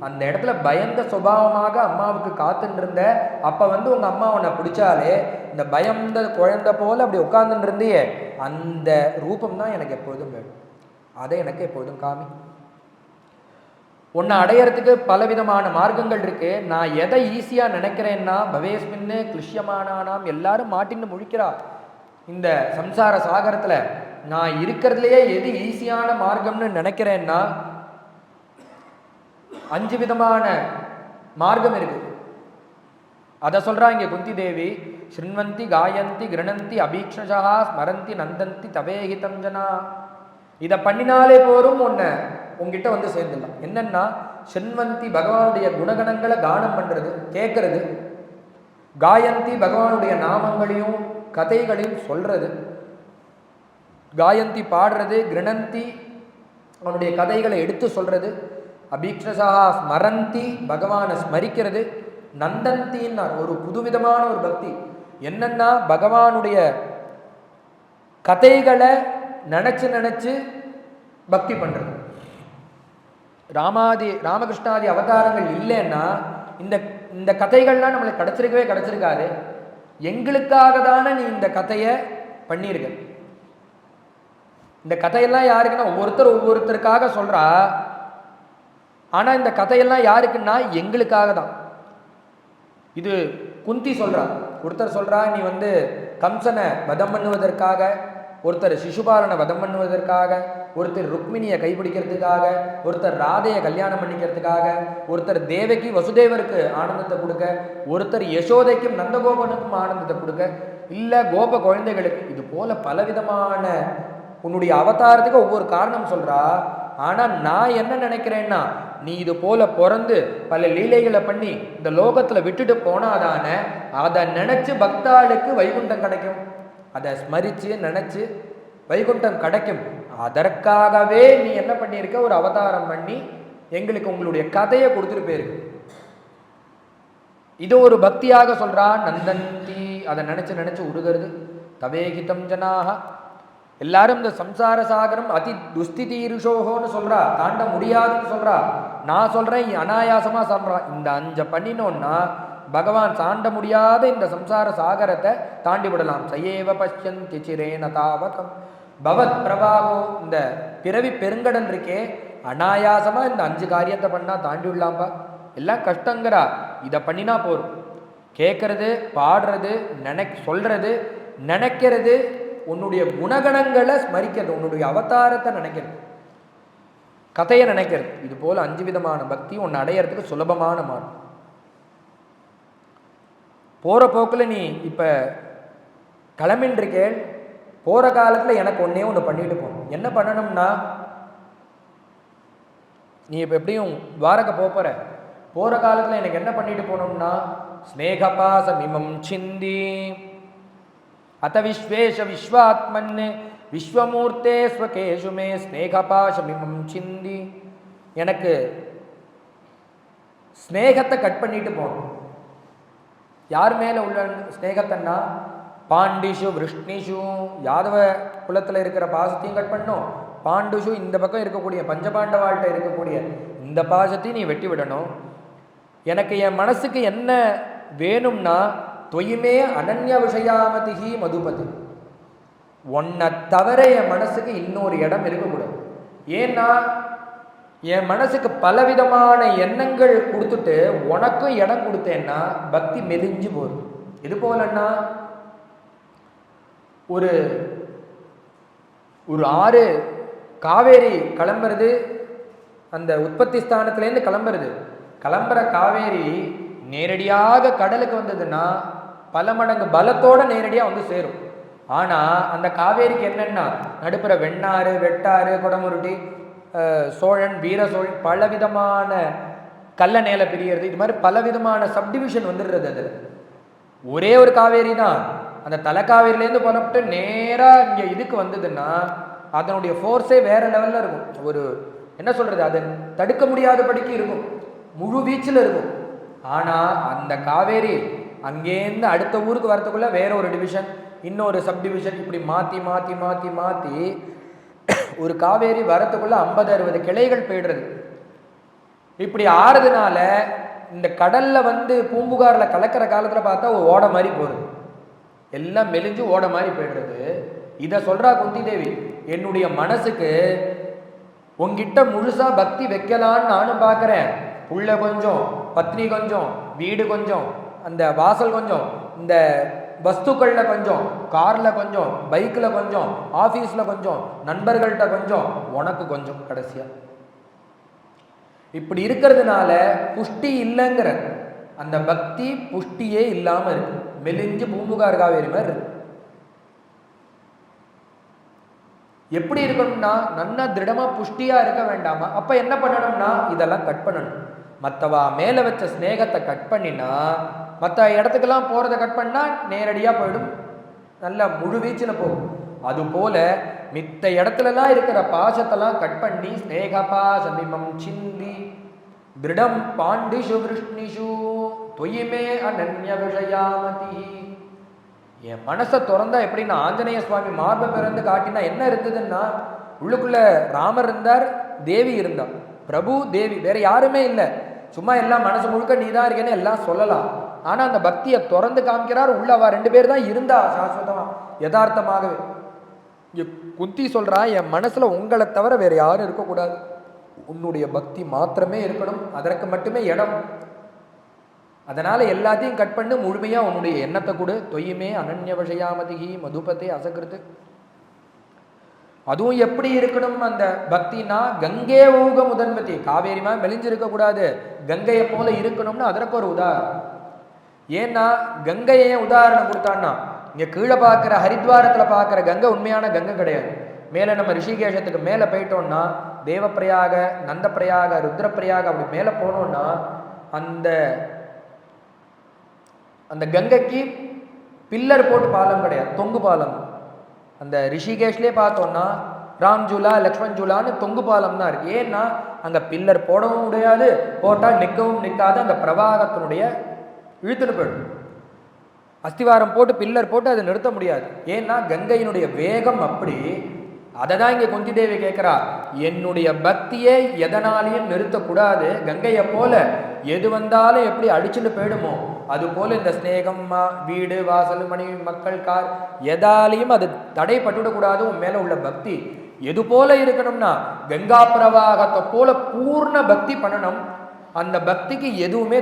அந்த இடத்துல பயந்த சுபாவமாக அம்மாவுக்கு காத்துட்டு இருந்த, அப்ப உங்க அம்மா உன்னை பிடிச்சாலே இந்த பயந்த குழந்தை போல அப்படி உட்கார்ந்துட்டு இருந்தியே, அந்த ரூபம் தான் எனக்கு எப்பொழுதும் வேணும். அதை எனக்கு எப்பொழுதும் காமி. உன்னை அடையறதுக்கு பலவிதமான மார்க்கங்கள் இருக்கு. நான் எதை ஈஸியா நினைக்கிறேன்னா, பவேஸ்மின்னு கிருஷ்யமானானாம், எல்லாரும் மாட்டின்னு முழிக்கிறா இந்த சம்சார சாகரத்துல. நான் இருக்கிறதுலையே எது ஈஸியான மார்க்கம்னு நினைக்கிறேன்னா 5 விதமான மார்க்கம் இருக்கு. அதை சொல்றா இங்க குந்தி தேவி. ஸ்ருண்வந்தி காயந்தி கிருணந்தி அபீக்ஷா ஸ்மரந்தி நந்தந்தி தவேஹிதம் ஜனா. இதை பண்ணினாலே போரும் உங்ககிட்ட சேர்ந்துடலாம். என்னன்னா, ஸ்ருண்வந்தி பகவானுடைய குணகணங்களை கானம் பண்றது, கேட்கறது. காயந்தி பகவானுடைய நாமங்களையும் கதைகளையும் சொல்றது. காயந்தி பாடுறது. கிருணந்தி அவனுடைய கதைகளை எடுத்து சொல்றது. அபீக்ஷா ஸ்மரந்தி பகவானை ஸ்மரிக்கிறது. நந்தந்தின்னார் ஒரு புதுவிதமான ஒரு பக்தி. என்னன்னா, பகவானுடைய கதைகளை நினைச்சு நினைச்சு பக்தி பண்றது. ராமகிருஷ்ணாதி அவதாரங்கள் இல்லைன்னா இந்த இந்த கதைகள்லாம் நம்மளுக்கு கிடைச்சிருக்காது. எங்களுக்காக தானே நீ இந்த கதையை பண்ணியிருக்க. இந்த கதையெல்லாம் யாருக்குன்னா ஒவ்வொருத்தருக்காக சொல்றா. ஆனா இந்த கதையெல்லாம் யாருக்குன்னா எங்களுக்காக தான். இது குந்தி சொல்றா. ஒருத்தர் சொல்றா, நீ கம்சனை வதம் பண்ணுவதற்காக, ஒருத்தர் சிசுபாலனை வதம் பண்ணுவதற்காக, ஒருத்தர் ருக்மிணியை கைப்பிடிக்கிறதுக்காக, ஒருத்தர் ராதையை கல்யாணம் பண்ணிக்கிறதுக்காக, ஒருத்தர் தேவகி வசுதேவருக்கு ஆனந்தத்தை கொடுக்க, ஒருத்தர் யசோதைக்கும் நந்தகோபனுக்கும் ஆனந்தத்தை கொடுக்க, இல்லை கோப குழந்தைகளுக்கு. இது போல பலவிதமான உன்னுடைய அவதாரத்துக்கு ஒவ்வொரு காரணம் சொல்றா. ஆனா நான் என்ன நினைக்கிறேன்னா, நீ இது போல பிறந்து பல லீலைகளை பண்ணி இந்த லோகத்துல விட்டுட்டு போனாதானே அதை நினைச்சு பக்தாளுக்கு வைகுண்டம் கிடைக்கும். அதை ஸ்மரிச்சு நினைச்சு வைகுண்டம் கிடைக்கும். அதற்காகவே நீ என்ன பண்ணியிருக்க, ஒரு அவதாரம் பண்ணி எங்களுக்கு உங்களுடைய கதையை கொடுத்துட்டு போயிருக்கு. இது ஒரு பக்தியாக சொல்றா. நந்தந்தி அதை நினைச்சு நினைச்சு உருகிறது. தவேகிதம் ஜனாக எல்லாரும் இந்த சம்சார சாகரம் அதி துஸ்திதீருஷோகோன்னு சொல்றா, தாண்ட முடியாதுன்னு சொல்றா. நான் சொல்றேன் அனாயாசமா சொல்றான். இந்த 5 பண்ணினோன்னா பகவான் தாண்ட முடியாத இந்த சம்சார சாகரத்தை தாண்டி விடலாம். சயேவ பஷ்யந்தி சிரேன தாவகம் பவத் பிரபாவோ. இந்த பிறவி பெருங்கடன் இருக்கே, அனாயாசமா இந்த 5 காரியத்தை பண்ணா தாண்டி விடலாம்பா. எல்லாம் கஷ்டங்கிறா, இதை பண்ணினா போரும். கேட்கறது, பாடுறது, சொல்றது, நினைக்கிறது, உன்னுடைய குணகணங்களை ஸ்மரிக்கிறது, உன்னுடைய அவதாரத்தை நினைக்கிறது, கதையை நினைக்கிறது. இது போல 5 விதமான பக்தி உன்னை அடையறதுக்கு சுலபமான மார்க்கம். போற போக்கில் நீ இப்ப கிளம்பின்றிருக்கேள். போற காலத்துல எனக்கு ஒன்று பண்ணிட்டு போகணும். என்ன பண்ணணும்னா, நீ இப்ப எப்படியும் துவாரகை போற. போற காலத்துல எனக்கு என்ன பண்ணிட்டு போகணும்னா, ஸ்நேகபாசமிமம் சிந்தி அத விஸ்வேஷ விஸ்வாத்மன் விஸ்வமூர்த்தே ஸ்வகேஷுமே ஸ்நேகபாசமிமம் சிந்தி. எனக்கு ஸ்நேகத்தை கட் பண்ணிட்டு போகணும். யார் மேலே உள்ள ஸ்நேகத்தன்னா பாண்டிஷு விருஷ்ணிஷு யாதவ குலத்தில் இருக்கிற பாசத்தையும் கட் பண்ணும், பாண்டுஷு இந்த பக்கம் இருக்கக்கூடிய பஞ்சபாண்டவாள்கிட்ட இருக்கக்கூடிய இந்த பாசத்தையும் நீ வெட்டி விடணும். எனக்கு என் மனசுக்கு என்ன வேணும்னா தொய்மே அனன்ய விஷயாமதிகி மதுபதி, உன்னை தவிர என் மனசுக்கு இன்னொரு இடம் இருக்கக்கூடாது. ஏன்னா என் மனசுக்கு பலவிதமான எண்ணங்கள் கொடுத்துட்டு உனக்கும் இடம் கொடுத்தேன்னா பக்தி மெலிஞ்சு போகுது. இது போலன்னா ஒரு ஒரு ஆறு காவேரி கிளம்புறது, அந்த உற்பத்தி ஸ்தானத்துலேருந்து கிளம்புற காவேரி நேரடியாக கடலுக்கு வந்ததுன்னா பல மடங்கு பலத்தோட நேரடியாக வந்து சேரும். ஆனால் அந்த காவேரிக்கு என்னென்னா நடுப்புற வெண்ணாறு, வெட்டாறு, குடமுருட்டி, சோழன், வீர சோழன், பலவிதமான கள்ள நேல பிரியறது, இது மாதிரி பலவிதமான சப்டிவிஷன் வந்துடுறது. அதில் ஒரே ஒரு காவேரி தான். அந்த தலைக்காவேரியிலேருந்து புறப்பட்டு நேராக இங்கே இதுக்கு வந்ததுன்னா அதனுடைய ஃபோர்ஸே வேற லெவலில் இருக்கும். ஒரு என்ன சொல்கிறது, அதை தடுக்க முடியாதபடிக்கு இருக்கும், முழு வீச்சில் இருக்கும். ஆனால் அந்த காவேரி அங்கேருந்து அடுத்த ஊருக்கு வரத்துக்குள்ளே வேற ஒரு டிவிஷன், இன்னொரு சப்டிவிஷன், இப்படி மாற்றி மாற்றி மாற்றி மாற்றி ஒரு காவேரி வரத்துக்குள்ள 50-60 கிளைகள் போயிடுறது. இப்படி ஆறுதுனால இந்த கடல்ல வந்து பூம்புகாரில் கலக்கிற காலத்தில் பார்த்தா ஒரு ஓடை மாதிரி போகிறது, எல்லாம் மெலிஞ்சு ஓடை மாதிரி போயிடுறது. இதை சொல்றா குந்தி தேவி, என்னுடைய மனசுக்கு உங்ககிட்ட முழுசா பக்தி வைக்கலான்னு நானும் பார்க்குறேன். புள்ள கொஞ்சம், பத்னி கொஞ்சம், வீடு கொஞ்சம், அந்த வாசல் கொஞ்சம், இந்த வஸ்துக்கள்ல கொஞ்சம், கார்ல கொஞ்சம், பைக்ல கொஞ்சம், ஆபீஸ்ல கொஞ்சம், நண்பர்கள்ட்ட கொஞ்சம், உனக்கு கொஞ்சம். கடைசியா இப்படி இருக்கிறதுனால புஷ்டி இல்லைங்கிற அந்த பக்தி புஷ்டியே இல்லாம இருக்கு, மெலிஞ்சு பூம்புகார் காவேரி மாதிரி இருக்கு. எப்படி இருக்கணும்னா நன்னா திருடமா புஷ்டியா இருக்க வேண்டாமா? அப்ப என்ன பண்ணணும்னா இதெல்லாம் கட் பண்ணணும். மற்றவா மேல வச்ச ஸ்நேகத்தை கட் பண்ணினா, மற்ற இடத்துக்கெல்லாம் போகிறத கட் பண்ணால் நேரடியாக போயிடும், நல்ல முழு வீச்சில் போகும். அதுபோல மித்த இடத்துலலாம் இருக்கிற பாசத்தெல்லாம் கட் பண்ணி ஸ்நேகபா சமிமம் சிந்தி திருடம் பாண்டிஷு விருஷ்ணிஷு தொய்மே அனன்ய விஷயாமதி. என் மனசை திறந்தா எப்படின்னா ஆஞ்சநேய சுவாமி மார்பை பிறந்து காட்டினா என்ன இருந்ததுன்னா உள்ளுக்குள்ள ராமர் இருந்தார், தேவி இருந்தார், பிரபு தேவி, வேற யாருமே இல்லை. சும்மா எல்லாம் மனசு முழுக்க நீதான் இருக்கேன்னு எல்லாம் சொல்லலாம். ஆனா அந்த பக்தியை திறந்து காமிக்கிறார். உள்ளவா 2 பேர் தான் இருந்தா சாஸ்வதமா யதார்த்தமாகவே. குந்தி சொல்றா, என் மனசுல உங்களை தவிர வேற யாரும் இருக்கக்கூடாது, உன்னுடைய பக்தி மாத்திரமே இருக்கணும், அதற்கு மட்டுமே இடம். அதனால எல்லாத்தையும் கட் பண்ணு, முழுமையா உன்னுடைய எண்ணத்தை கொடு. தொய்யுமே அனன்ய விஷயாமதிகி மதுபதே அசகிருத்து. அதுவும் எப்படி இருக்கணும் அந்த பக்தினா, கங்கே ஊக முதன்மதி, காவேரிமா மெலிஞ்சிருக்க கூடாது, கங்கையை போல இருக்கணும்னு அதற்கு ஒரு உதாரணம். ஏன்னா கங்கையை ஏன் உதாரணம் கொடுத்தான்னா, இங்க கீழே பார்க்குற ஹரித்வாரத்தில் பார்க்குற கங்கை உண்மையான கங்கை கிடையாது. மேலே நம்ம ரிஷிகேஷத்துக்கு மேலே போயிட்டோம்னா தேவப்பிரயாக, நந்தப்பிரயாக, ருத்ரப்பிரயாக அப்படி மேலே போனோம்னா அந்த அந்த கங்கைக்கு பில்லர் போட்டு பாலம் கிடையாது, தொங்கு பாலம். அந்த ரிஷிகேஷ்லேயே பார்த்தோம்னா ராம்ஜூலா, லக்ஷ்மண் ஜூலான்னு தொங்கு பாலம் தான் இருக்கு. ஏன்னா அங்கே பில்லர் போடவும் முடியாது, போட்டால் நிற்கவும் நிற்காது, அந்த பிரவாகத்தினுடைய இழுத்துன்னு போயிடும். அஸ்திவாரம் போட்டு பில்லர் போட்டு அதை நிறுத்த முடியாது. ஏன்னா கங்கையினுடைய வேகம் அப்படி. அதை தான் இங்கே குந்தி தேவி கேட்குறா, என்னுடைய பக்தியை எதனாலையும் நிறுத்தக்கூடாது, கங்கையை போல எது வந்தாலும் எப்படி அடிச்சுட்டு போயிடுமோ அது போல இந்த ஸ்நேகம், வீடு வாசல், மனைவி, மக்கள், கார், எதாலையும் அது தடைப்பட்டுவிடக்கூடாது. உன் மேலே உள்ள பக்தி எது போல இருக்கணும்னா கங்கா பிரவாகத்தை போல பூர்ண பக்தி பண்ணணும். அந்த பக்திக்கு எதுவுமே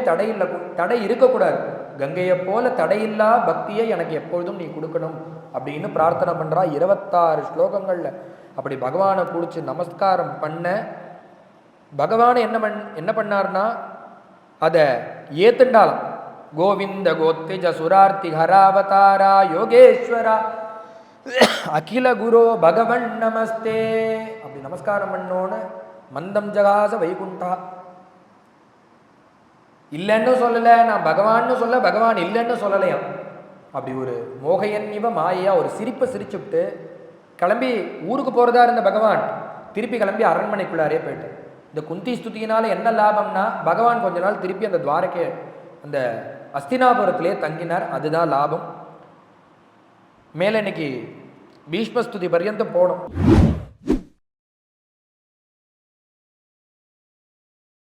தடை இருக்கக்கூடாது. கங்கையை போல தடையில்லா பக்தியை எனக்கு எப்பொழுதும் நீ கொடுக்கணும் அப்படின்னு பிரார்த்தனை பண்றா. 26 ஸ்லோகங்கள்ல அப்படி பகவானை குடிச்சு நமஸ்காரம் பண்ண பகவானை என்ன பண்ணார்னா அதை ஏத்துண்டாலாம். கோவிந்த கோத்திஜ சுரார்த்தி ஹராவதாரா யோகேஸ்வரா அகில குரு பகவன் நமஸ்தே அப்படி நமஸ்காரம் பண்ணோன்னு மந்தம் ஜகாச வைகுண்டா. இல்லைன்னு சொல்லல, நான் பகவான்னு சொல்ல, பகவான் இல்லைன்னு சொல்லலையாம். அப்படி ஒரு மோகையன் இவ மாயா ஒரு சிரிப்பை சிரிச்சுட்டு கிளம்பி ஊருக்கு போறதா இருந்த பகவான் திருப்பி கிளம்பி அரண்மனைக்குள்ளாரே போயிட்டு. இந்த குந்தி ஸ்துதியினால என்ன லாபம்னா பகவான் கொஞ்ச நாள் திருப்பி அந்த துவாரகை அந்த அஸ்தினாபுரத்திலே தங்கினார். அதுதான் லாபம். மேலே இன்னைக்கு பீஷ்மஸ்துதி பர்யந்தம் போனோம்.